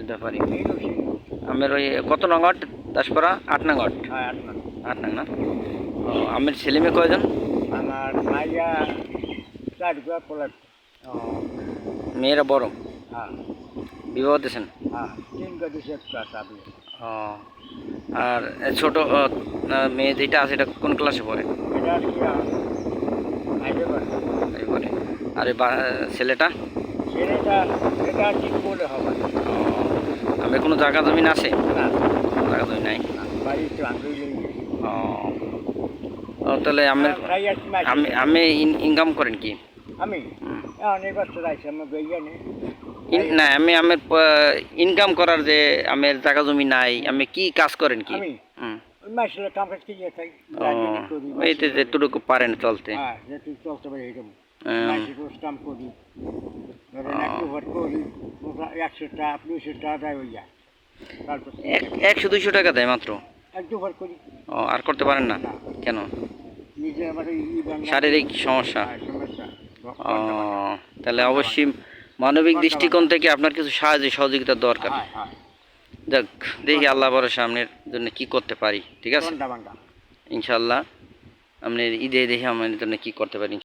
ব্যাপারী আমের ওই কত নঙ্গট দাসপাড়া 8 নঙ্গট। হ্যাঁ 8 নং না? ও আমের ছেলে মেয়ে কয়জন? আমার মাইয়া 4 পোলার। ও মেয়েরা বড়? হ্যাঁ বিবাহ দিয়েছেন? হ্যাঁ 3 দিছে চাবি। ও আর ছোট মেয়ে যেটা আছে এটা কোন ক্লাসে পড়ে? এটা কি আইবে পারে এবারে আর ছেলেটা? ছেলেটা এটা ঠিক বলে হবে ও আমের কোনো জায়গা জমিন আছে? না, জায়গা জমি নাই। বাড়ি তো আন্দোলন ও ও তাহলে আমের আমি ইনকাম করেন কি? আমি অনেক বছর আইছি আমার বেইয়া নেই না আমি আমের ইনকাম করার যে আমের জায়গা জমি নাই আমি কি কাজ করেন কি? আমি মাসলে কাম কাজ কি যাই ও এইতে যেটুকু পারেন চলতে। হ্যাঁ যেটুকু চলতে পারে এরকম মাসে রোজ কাম করি ধরেন একটু ভোট করি 100 টাকা 200 টাকা দেয় হয়ে যায় তারপর 100-200 টাকা দেয় মাত্র? একটু ভোট করি। ও আর করতে পারেন না কেন? নিজে আমার শারীরিক সমস্যা? সমস্যা। ও তাহলে অবশ্যই মানবিক দৃষ্টিকোণ থেকে আপনার কিছু সাহায্য সহযোগিতার দরকার। যাক দেখি আল্লাহ বড় সামনের জন্য কি করতে পারি। ঠিক আছে ইনশাল্লাহ আপনার ঈদে দেখি আমার জন্য কি করতে পারি।